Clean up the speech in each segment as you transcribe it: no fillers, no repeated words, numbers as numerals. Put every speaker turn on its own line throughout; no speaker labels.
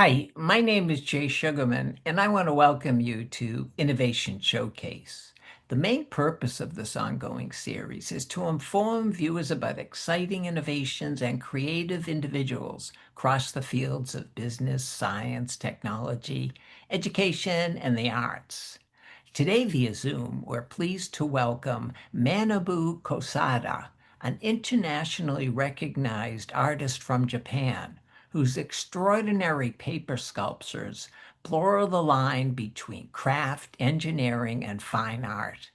Hi, my name is Jay Sugarman, and I want to welcome you to Innovation Showcase. The main purpose of this ongoing series is to inform viewers about exciting innovations and creative individuals across the fields of business, science, technology, education, and the arts. Today, via Zoom, we're pleased to welcome Manabu Kosaka, an internationally recognized artist from Japan whose extraordinary paper sculptures blur the line between craft, engineering, and fine art.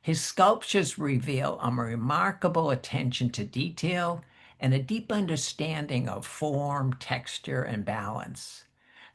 His sculptures reveal a remarkable attention to detail and a deep understanding of form, texture, and balance.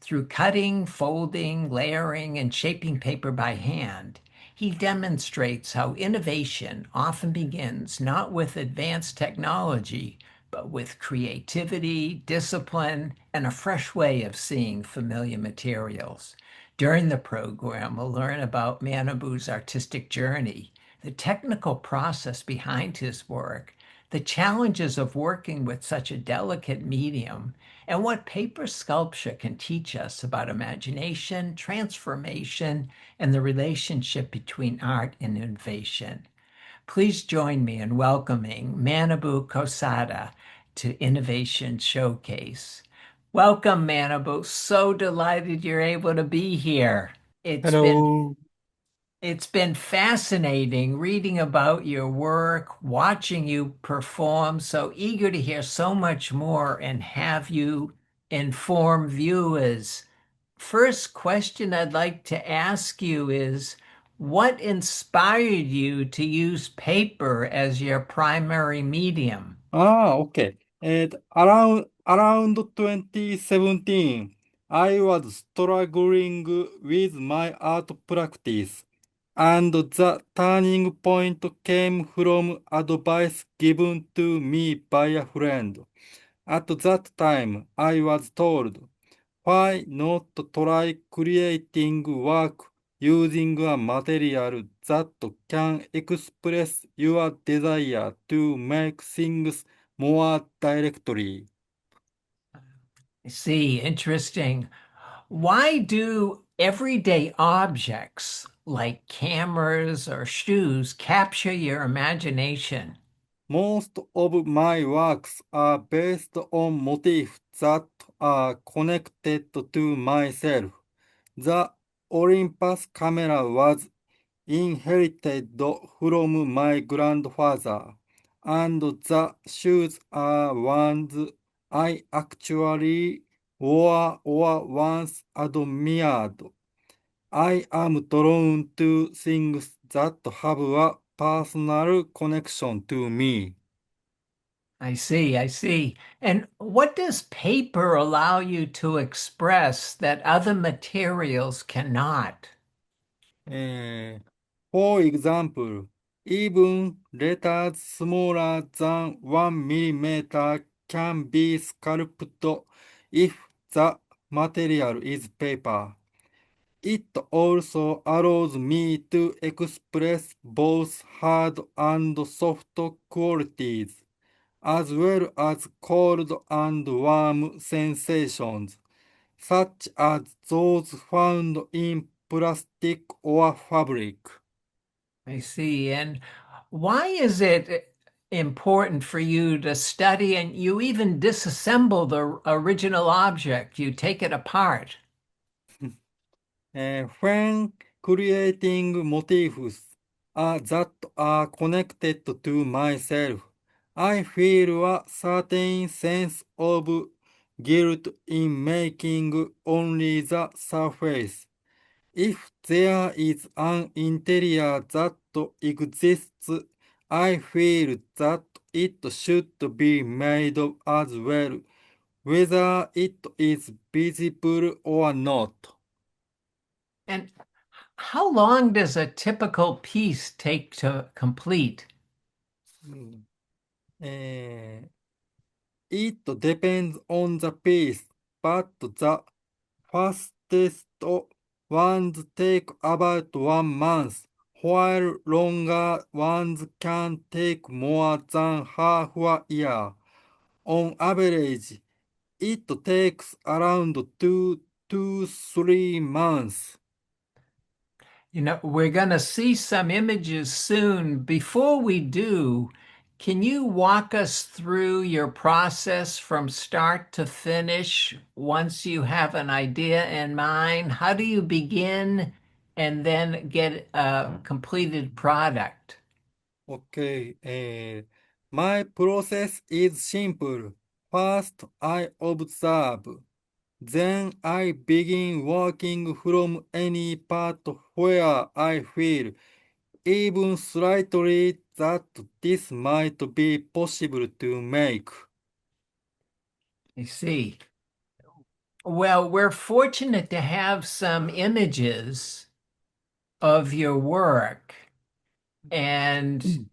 Through cutting, folding, layering, and shaping paper by hand, he demonstrates how innovation often begins not with advanced technology, but with creativity, discipline, and a fresh way of seeing familiar materials. During the program, we'll learn about Manabu's artistic journey, the technical process behind his work, the challenges of working with such a delicate medium, and what paper sculpture can teach us about imagination, transformation, and the relationship between art and innovation. Please join me in welcoming Manabu Kosada to Innovation Showcase. Welcome, Manabu. So delighted you're able to be here. It's been
Hello.
it's been fascinating reading about your work, watching you perform. So eager to hear so much more and have you inform viewers. First question I'd like to ask you is, what inspired you to use paper as your primary medium?
Okay. Around 2017, I was struggling with my art practice, and the turning point came from advice given to me by a friend. At that time, I was told, why not try creating work using a material that can express your desire to make things more directly?
I see, interesting. Why do everyday objects like cameras or shoes capture your imagination?
Most of my works are based on motifs that are connected to myself. The Olympus camera was inherited from my grandfather, and the shoes are ones I actually wore or once admired. I am drawn to things that have a personal connection to me.
I see, I see. And what does paper allow you to express that other materials cannot?
Eh, for example, even letters smaller than 1 millimeter can be sculpted if the material is paper. It also allows me to express both hard and soft qualities, as well as cold and warm sensations, such as those found in plastic or fabric.
I see. And why is it important for you to study and you even disassemble the original object? You take it apart.
When creating motifs that are connected to myself, I feel a certain sense of guilt in making only the surface. If there is an interior that exists, I feel that it should be made as well, whether it is visible or not.
And how long does a typical piece take to complete?
Mm. Eh, It depends on the piece, but the fastest ones take about 1 month, while longer ones can take more than half a year. On average, It takes around 2 to 3 months.
We're going to see some images soon. Before we do, can you walk us through your process from start to finish once you have an idea in mind? How do you begin and then get a completed product?
Okay, my process is simple. First, I observe. Then I begin working from any part where I feel, even slightly, that this might be possible to make.
You see. Well, we're fortunate to have some images of your work, and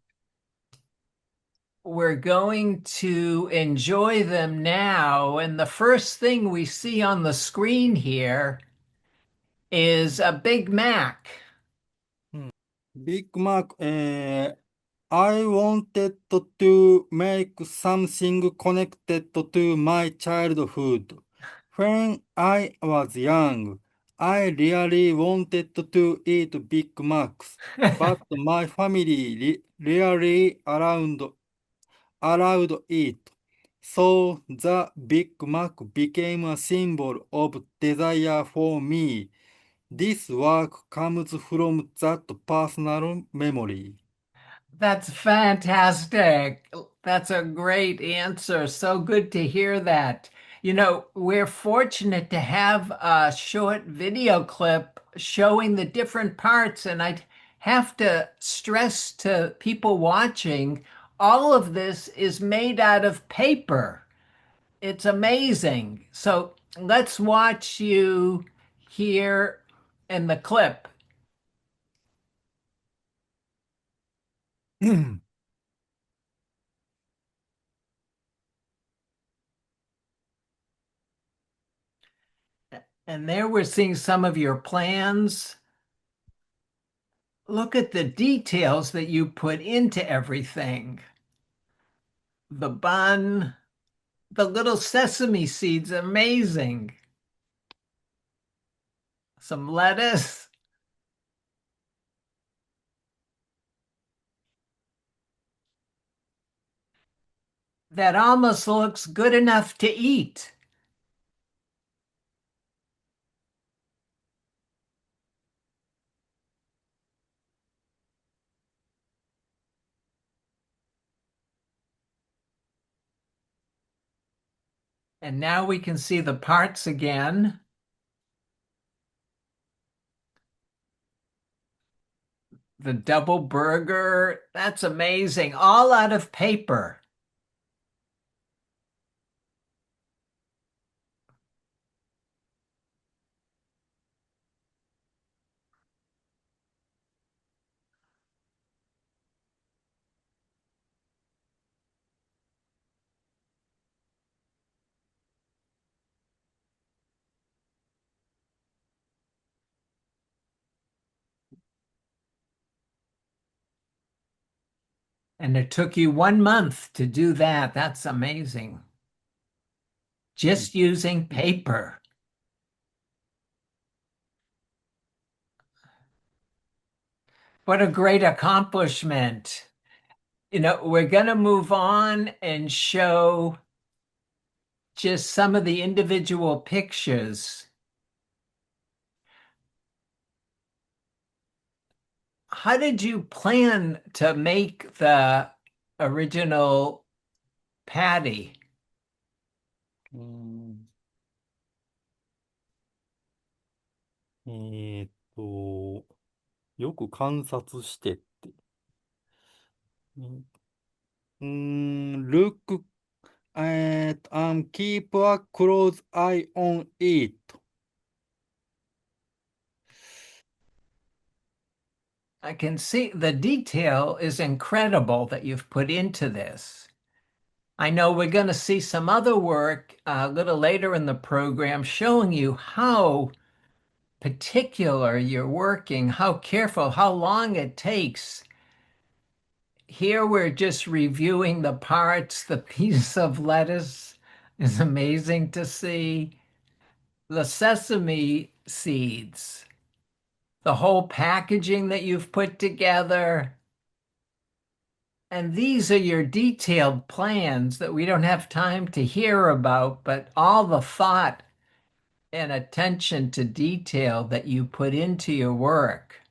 we're going to enjoy them now. And the first thing we see on the screen here is a Big Mac.
Hmm. Big Mac, I wanted to make something connected to my childhood. When I was young, I really wanted to eat Big Macs, but my family rarely allowed it. So the Big Mac became a symbol of desire for me. This work comes from that personal memory.
That's fantastic. That's a great answer. So good to hear that. We're fortunate to have a short video clip showing the different parts, and I'd have to stress to people watching, all of this is made out of paper. It's amazing. So let's watch you here in the clip. And there we're seeing some of your plans. Look at the details that you put into everything. The bun, the little sesame seeds, amazing. Some lettuce. That almost looks good enough to eat. And now we can see the parts again. The double burger, that's amazing. All out of paper. And it took you 1 month to do that. That's amazing. Just using paper. What a great accomplishment. We're going to move on and show just some of the individual pictures. How did you plan to make the original patty?
うん、えーっと、よく観察してって。look at and keep a close eye on it.
I can see the detail is incredible that you've put into this. I know we're going to see some other work a little later in the program showing you how particular you're working, how careful, how long it takes. Here we're just reviewing the parts, the piece of lettuce. is amazing to see. The sesame seeds, the whole packaging that you've put together. And these are your detailed plans that we don't have time to hear about, but all the thought and attention to detail that you put into your work.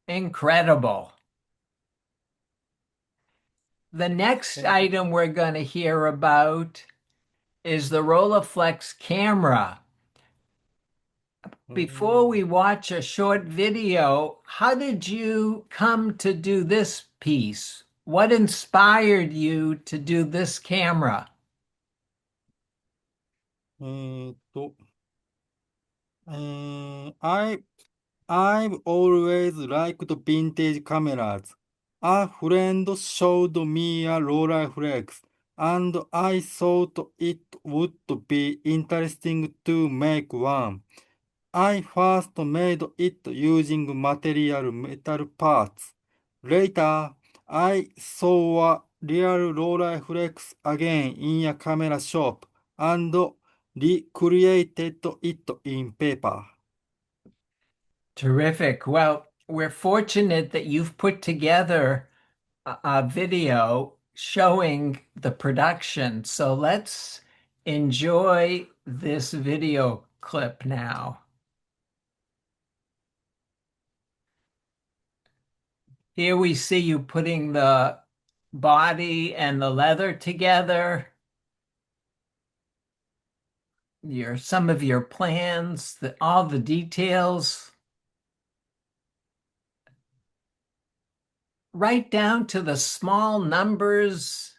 Incredible. The next
Thank you.
item we're going to hear about is the Rolleiflex camera. Before we
Mm,
watch a short video, how did you come to do this piece? What inspired you to do this camera?
えーっと、I've always liked vintage cameras. A friend showed me a Rolleiflex, and I thought it would be interesting to make one. I first made it using material metal parts. Later, I saw a real Rolleiflex again in a camera shop and recreated it in paper.
Terrific. Well, we're fortunate that you've put together a video showing the production. So let's enjoy this video clip now. Here we see you putting the body and the leather together, your some of your plans, all the details, right down to the small numbers.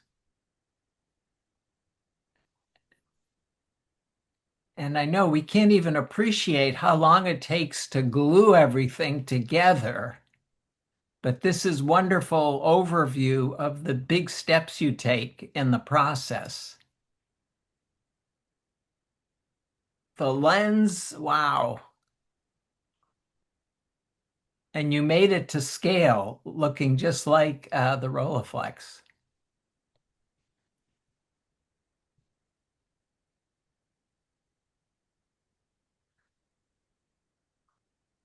And I know we can't even appreciate how long it takes to glue everything together. But this is wonderful overview of the big steps you take in the process. The lens, wow. And you made it to scale, looking just like the Rolleiflex.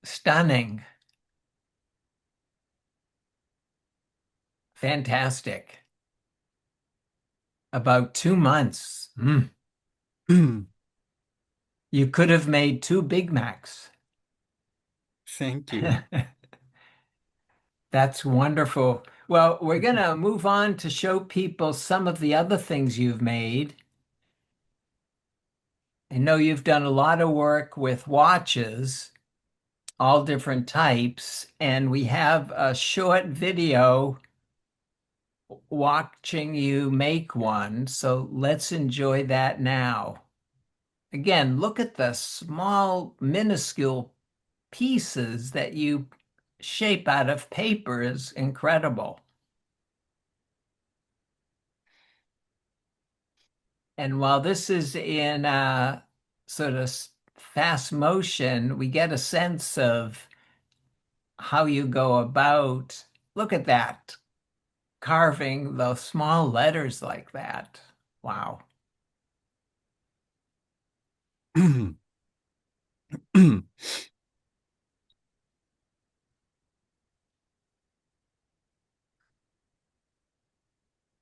Stunning. Fantastic. About 2 months. You could have made two Big Macs.
Thank you.
That's wonderful. Well, we're going to move on to show people some of the other things you've made. I know you've done a lot of work with watches, all different types, and we have a short video watching you make one. So let's enjoy that now. Again, look at the small, minuscule pieces that you shape out of paper is incredible. And while this is in sort of fast motion, we get a sense of how you go about. Look at that, carving those small letters like that. Wow.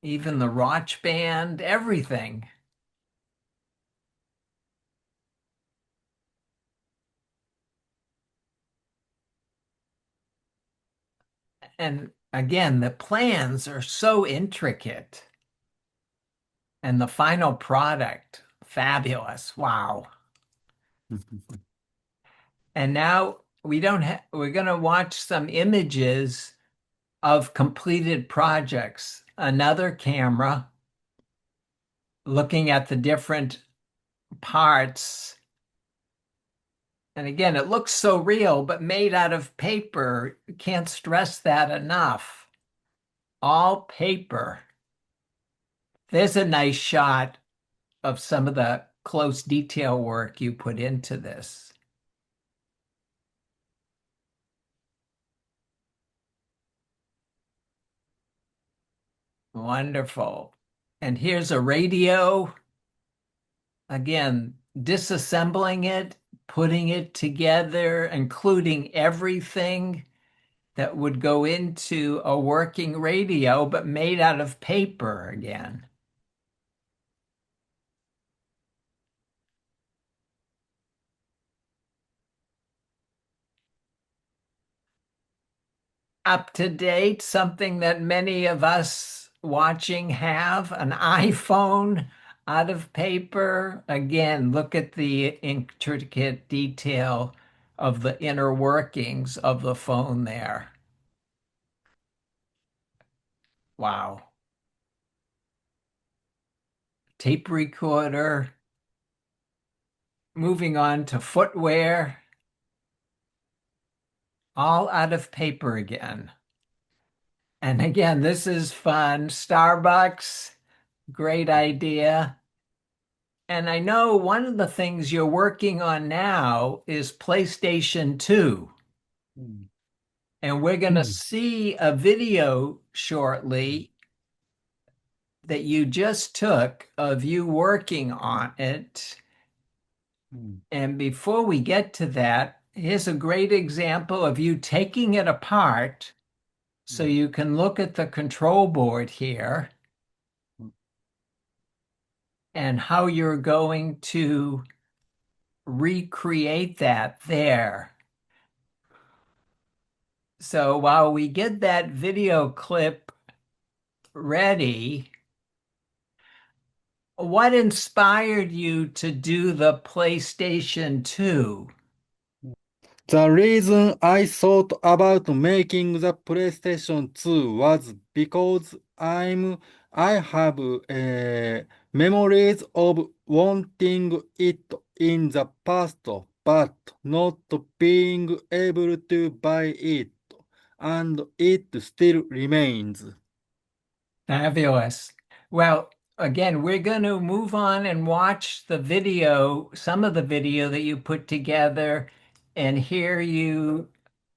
Even the Roch band, everything. And again, the plans are so intricate. And the final product, fabulous. Wow. And now we're going to watch some images of completed projects. Another camera looking at the different parts. And again, it looks so real, but made out of paper. Can't stress that enough. All paper. There's a nice shot of some of the close detail work you put into this. Wonderful. And here's a radio. Again, disassembling it, putting it together, including everything that would go into a working radio, but made out of paper again. Up to date, something that many of us watching have an iPhone out of paper. Again, look at the intricate detail of the inner workings of the phone there. Wow. Tape recorder. Moving on to footwear, all out of paper again. And again, this is fun. Starbucks, great idea. And I know one of the things you're working on now is PlayStation 2.
うん、
And we're going to
うん、
see a video
うん、
shortly that you just took of you working on it.
うん、
And before we get to that, here's a great example of you taking it apart. So you can look at the control board here and how you're going to recreate that there. So while we get that video clip ready, what inspired you to do the PlayStation 2?
The reason I thought about making the PlayStation 2 was because I have memories of wanting it in the past, but not being able to buy it, and it still remains.
Fabulous. Well, again, we're going to move on and watch the video, some of the video that you put together, and hear you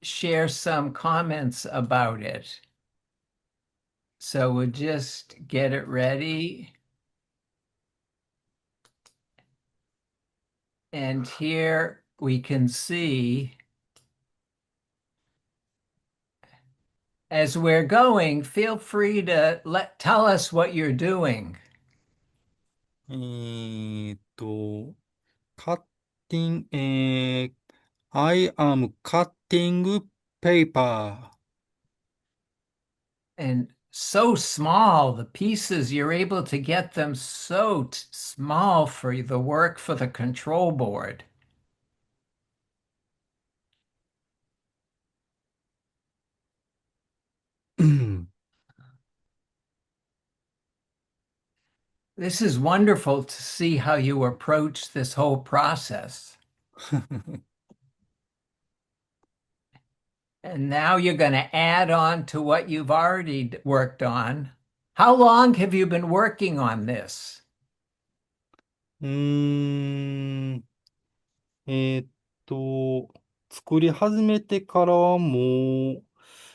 share some comments about it. So we'll just get it ready. And here we can see as we're going, feel free to tell us what you're doing.
カッティング、I am cutting paper.
And so small, the pieces, you're able to get them so small for the work for the control board. This is wonderful to see how you approach this whole process. And now you're going to add on to what you've already worked on. How long have you been working on this?
うーん、えーっと、作り始めてからはもう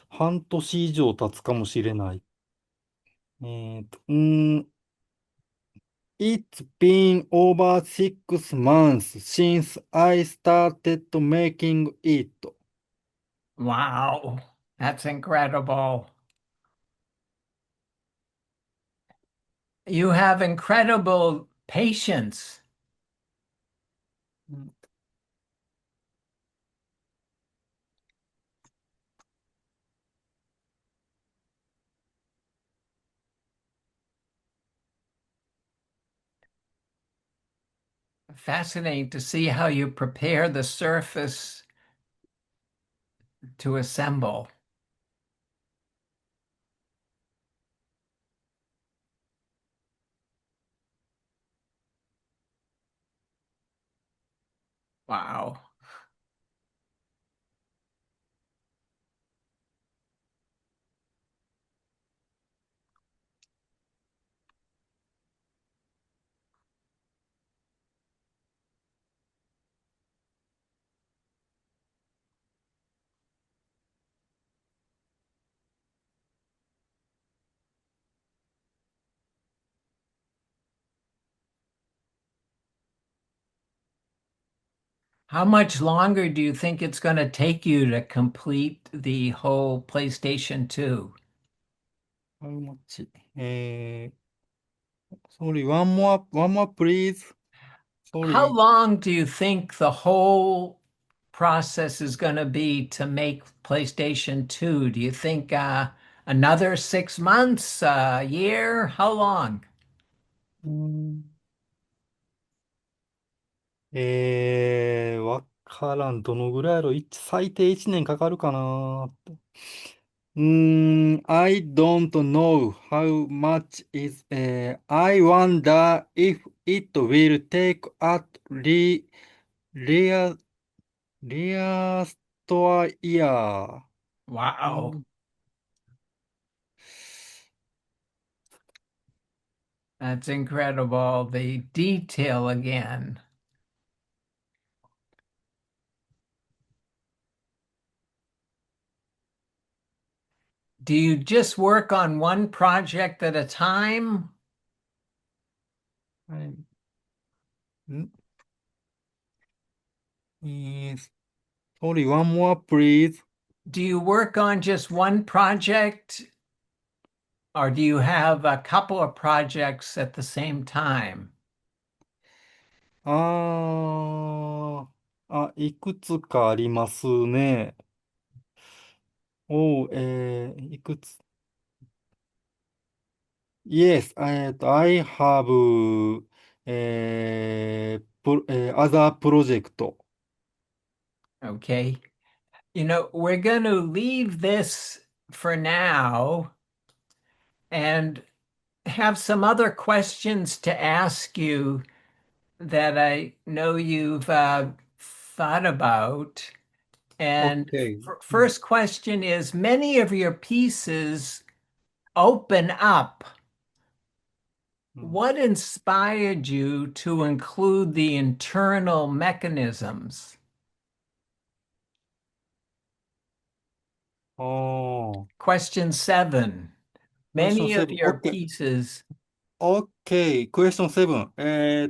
半年以上経つかもしれない。えーっと、うーん、It's been over 6 months since I started making it.
Wow, that's incredible. You have incredible patience. Fascinating to see how you prepare the surface to assemble. Wow. How much longer do you think it's going to take you to complete the whole PlayStation 2?
How much? sorry, one more, please.
How
Sorry.
long do you think the whole process is going to be to make PlayStation 2? Do you think another 6 months, a year? How long?
うん、わからん。どのぐらいやろ。最低1年かかるかな。I don't know how much is, I wonder if it will take at least, least a year.
Wow,
うん
that's incredible. The detail again. Do you just work on one project at a time?
はいん is- Sorry, one more, please.
Do you work on just one project or do you have a couple of projects at the same time?
いくつかありますね。いくつ Yes, I have, other project.
Okay. We're going to leave this for now and have some other questions to ask you that I know you've thought about. And
Okay.
first question is many of your pieces open up.
うん。
What inspired you to include the internal mechanisms?
ああ、
Question seven.
question
Many of
seven.
your
Okay.
pieces,
Okay. Question seven.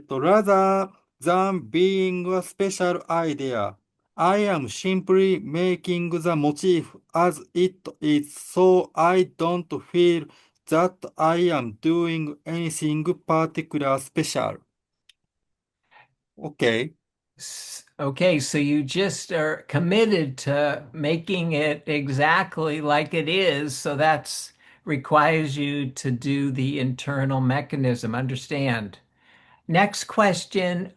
Rather than being a special idea, I am simply making the motif as it is, so I don't feel that I am doing anything particular special. Okay.
okay, so you just are committed to making it exactly like it is. So that's requires you to do the internal mechanism. Understand? Next question.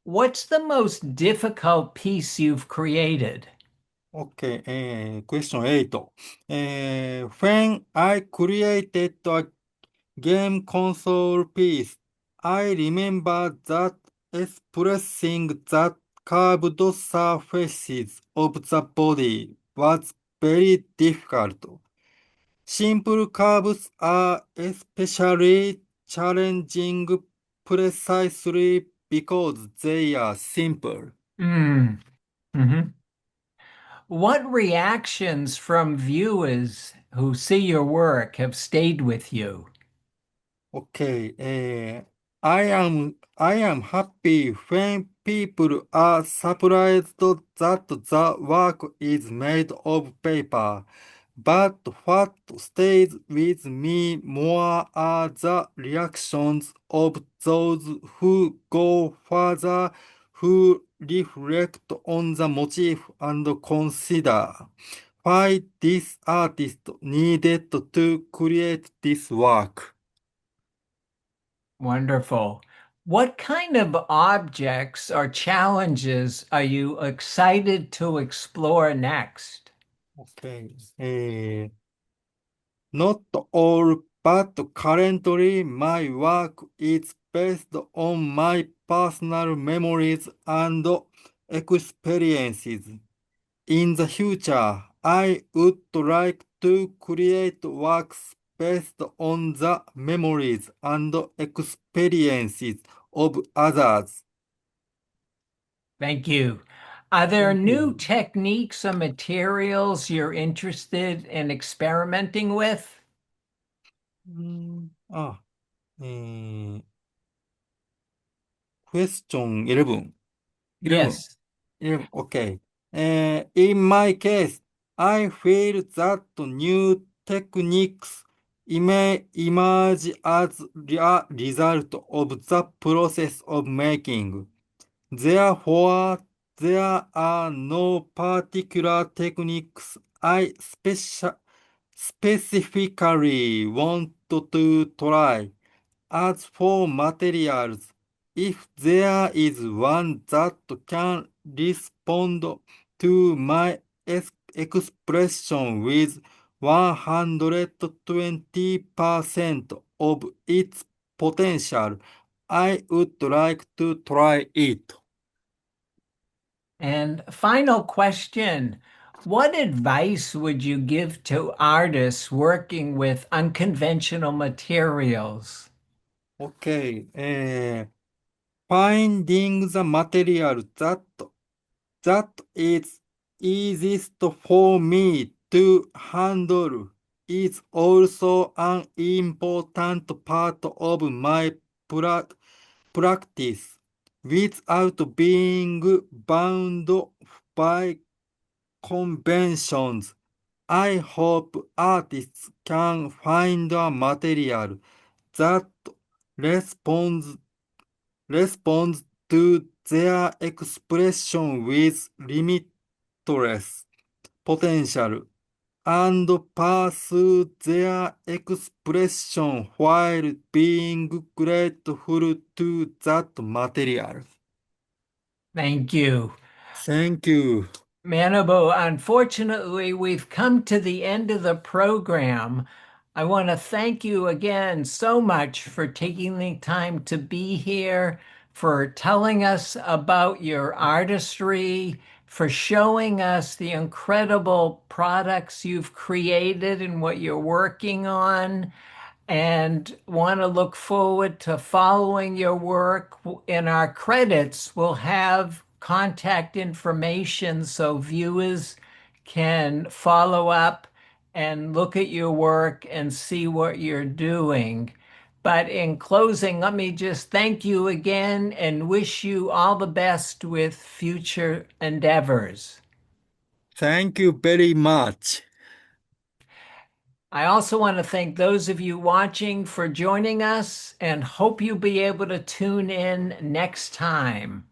What's the most difficult piece you've created?
Okay, question 8. When I created a game console piece, I remember that expressing the curved surfaces of the body was very difficult. Simple curves are especially challenging precisely because they are simple.
Mm. Mhm. What reactions from viewers who see your work have stayed with you?
Okay, I am happy when people are surprised that the work is made of paper. But what stays with me more are the reactions of those who go further, who reflect on the motif and consider why this artist needed to create this work.
Wonderful. What kind of objects or challenges are you excited to explore next?
Okay. Not all, but currently my work is based on my personal memories and experiences. In the future, I would like to create works based on the memories and experiences of others.
Thank you. Are there
Thank
new
you.
techniques or materials you're interested in experimenting with?
えー、Question 11. 11.
Yes.
Okay. In my case, I feel that new techniques emerge as a result of the process of making. Therefore, there are no particular techniques I specifically want to try. As for materials, if there is one that can respond to my expression with 120% of its potential, I would like to try it.
And final question. What advice would you give to artists working with unconventional materials?
Okay, finding the material that is easiest for me to handle is also an important part of my pra- practice without being bound by conventions. I hope artists can find a material that responds responds to their expression with limitless potential and pursue their expression while being grateful to that material.
Thank you.
Thank you.
Manabu, unfortunately, we've come to the end of the program. I want to thank you again so much for taking the time to be here, for telling us about your artistry, for showing us the incredible products you've created and what you're working on, and want to look forward to following your work. In our credits, we'll have contact information so viewers can follow up and look at your work and see what you're doing. But in closing, let me just thank you again and wish you all the best with future endeavors.
Thank you very much.
I also want to thank those of you watching for joining us and hope you'll be able to tune in next time.